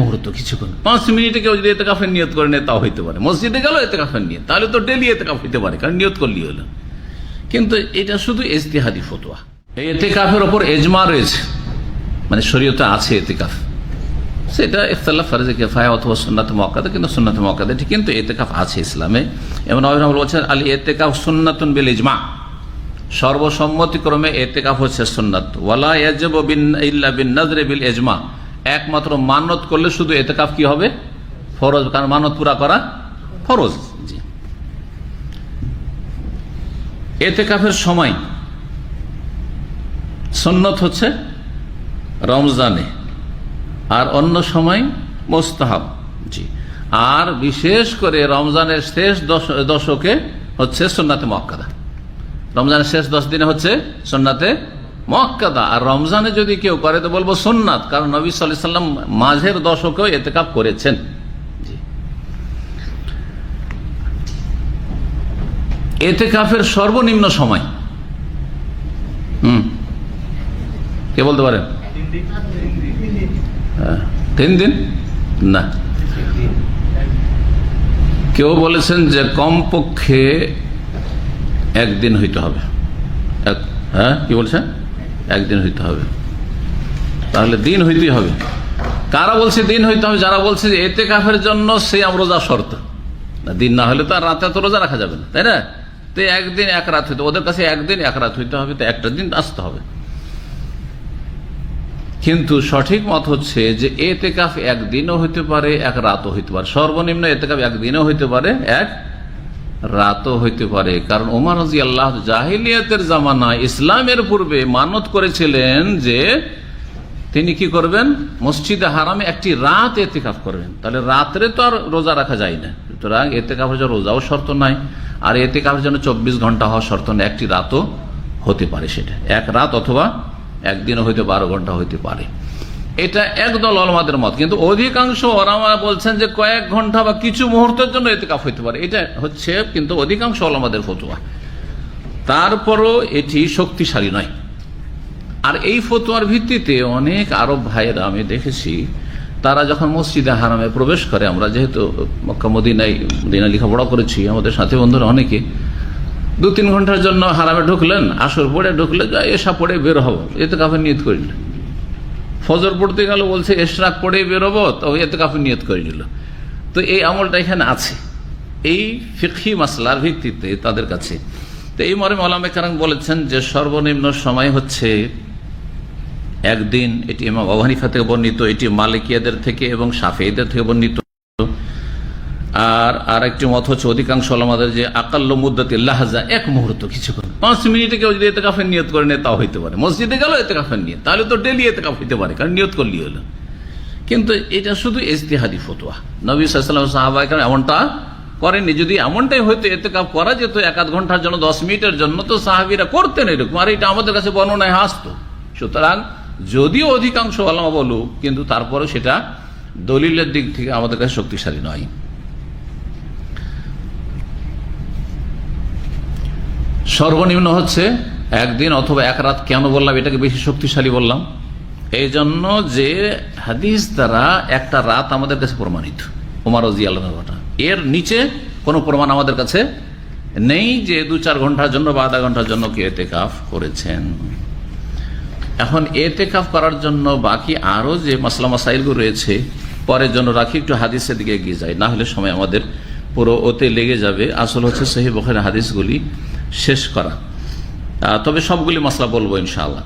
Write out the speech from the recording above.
মুহূর্ত কিছুক্ষণ 5 মিনিটে কেউ যদি এতেকাফের নিয়ত করে নেয় তাও হইতে পারে। মসজিদে গেল এতেকাফের নিয়ত, তাহলে তো ডেলি এতেকাফ হইতে পারে, কারণ নিয়ত করলেই হলো। কিন্তু এটা শুধু ইজতিহাদি ফতোয়া। এই এতেকাফের ওপর এজমা রয়েছে, মানে শরীয়তে আছে এতেকাফ, সেটা ইখতিলাফ ফরজে কিফায়া অথবা সুন্নাতে মুআক্কাদা, কিন্তু সুন্নাতে মুআক্কাদা ঠিক, কিন্তু এতেকাফ আছে ইসলামে। এবং নবী বলছেন আল এতেকাফ সুন্নাতুন বিল ইজমা, সর্বসম্মতিক্রমে এতেকাফ হচ্ছে সুন্নাত। ওয়ালা ইয়াজিবু ইল্লা বিন নাযরি বিল ইজমা, একমাত্র মানত করলে শুধু এতেকাফ কি হবে? ফরজ, কারণ মানত পুরা করা ফরজ। জি, এতেকাফের সময় সুন্নত হচ্ছে রমজানে, আর অন্য সময় মুস্তাহাব। জি, আর বিশেষ করে রমজানের শেষ দশকে হচ্ছে সুন্নাতে মুআক্কাদা। রমজানের শেষ 10 দিনে হচ্ছে সুন্নাতে মুআক্কাদা, আর রমজানে যদি কেউ করে তো বলবো সুন্নাত, কারণ নবী সাল্লাল্লাহু আলাইহি ওয়াসাল্লাম মাঝের দশকেও ইতিকাফ করেছেন। জি, ইতিকাফের সর্বনিম্ন সময় কে বলতে পারেন? 3 দিন না, কেউ বলেছেন যে কমপক্ষে 1 দিন হইতে হবে। হ্যাঁ, কি বলছেন? 1 দিন হইতে হবে, তাহলে দিন হইতেই হবে। কারা বলছে দিন হইতে হবে? যারা বলছে যে ইতিকাফের জন্য সিয়াম রোজা শর্ত, না দিন না হলে তো আর রাতে তো রোজা রাখা যাবে না, তাই না? তো 1 দিন 1 রাত হইতে, ওদের কাছে 1 দিন 1 রাত হইতে হবে, তো একটা দিন আসতে হবে। কিন্তু সঠিক মত হচ্ছে যে ইতিকাফ 1 দিনও হইতে পারে, 1 রাতও হইতে পারে। সর্বনিম্ন ইতিকাফ 1 দিনও হইতে পারে, 1 রাতও হইতে পারে। কারণ ওমর রাদিয়াল্লাহু জাহিলিয়াতের জামানায়, ইসলামের পূর্বে মানত করেছিলেন যে তিনি কি করবেন? মসজিদে হারামে একটি রাত ইতিকাফ করবেন। তাহলে রাত্রে তো আর রোজা রাখা যায় না, সুতরাং ইতিকাফের জন্য রোজাও শর্ত নাই, আর ইতিকাফের জন্য 24 ঘন্টা হওয়া শর্ত নেই, একটি রাতও হতে পারে। সেটা 1 রাত অথবা 1 দিনও হইতে 12 ঘন্টা হইতে পারে। এটা একদল ওলামাদের মত, কিন্তু অধিকাংশ ওলামা বলছেন যে কয়েক ঘন্টা বা কিছু মুহূর্তের জন্য ইতিকাফ হইতে পারে। এটা হচ্ছে কিন্তু অধিকাংশ ওলামাদের ফতোয়া, তারপরও এটি শক্তিশালী নয়। আর এই ফতোয়ার ভিত্তিতে অনেক আরব ভাইয়েরা আমি দেখেছি, তারা যখন মসজিদে হারামে প্রবেশ করে, আমরা যেহেতু মক্কা মদিনায় লেখাপড়া করেছি, আমাদের সাথী বন্ধুরা অনেকে 2-3 ঘন্টার জন্য হারামে ঢুকলেন, আসর পড়ে ঢুকলে এশা পড়ে বের হবো, ইতিকাফের নিয়ত করিলেন। ফজর পড়তে গেল, বলছে ইশরাক পড়ে বেরোবো, তো ইতিকাফের নিয়ত করে নিল। তো এই আমলটা এখানে আছে, এই ফিকহি মাসলার ভিত্তিতে তাদের কাছে। তো এই মর্মে ওলামায়ে কেরাম বলেছেন যে সর্বনিম্ন সময় হচ্ছে 1 দিন। এটি ইমাম আবু হানিফা থেকে বর্ণিত, এটি মালিকিয়াদের থেকে এবং শাফিঈদের থেকে বর্ণিত। আর একটি মত হচ্ছে অধিকাংশ ওলামাদের যে আকাল্লু মুদ্দাতিল লাহজা, 1 মুহূর্ত কিছুক্ষণ। 5 মিনিটে কেউ যদি ইতিকাফের নিয়ত করে নেয় তাও হইতে পারে। মসজিদে গেল ইতিকাফের নিয়ত, তাহলে তো ডেলি ইতিকাফ হইতে পারে, কারণ নিয়ত করলেই হলো। কিন্তু এটা শুধু ইজতিহাদি ফতোয়া। নবী সাল্লাল্লাহু আলাইহি ওয়াসাল্লাম সাহাবায়ে কেরাম এমনটা করেননি। যদি এমনটাই হয়তো ইতিকাফ করা যেত 1-1 ঘন্টার জন্য, 10 মিনিটের জন্য, তো সাহাবীরা করতেন এরকম, আর এটা আমাদের কাছে বর্ণনায় আসতো। সুতরাং যদিও অধিকাংশ ওলামা বলুক, কিন্তু তারপরে সেটা দলিলের দিক থেকে আমাদের কাছে শক্তিশালী নয়। সর্বনিম্ন হচ্ছে 1 দিন অথবা 1 রাত। কেন বললাম এটাকে বেশি শক্তিশালী বললাম? এই জন্য যে হাদিস দ্বারা একটা রাত আমাদের কাছে প্রমাণিত, ওমর রাদিয়াল্লাহু আনহু। এর নিচে কোনো প্রমাণ আমাদের কাছে নেই যে 2-4 ঘন্টার জন্য বা আধা ঘন্টার জন্য কি ইতিকাফ করেছেন। এখন ইতিকাফ করার জন্য বাকি আরো যে মাসলা মাসাইলগুলো রয়েছে পরের জন্য রাখি, একটু হাদিসের দিকে এগিয়ে যাই, না হলে সময় আমাদের পুরো ওতে লেগে যাবে। আসল হচ্ছে সহিহ বুখারীর হাদিসগুলি শেষ করা, তবে সবগুলি মাসলা বলবো ইনশাআল্লাহ।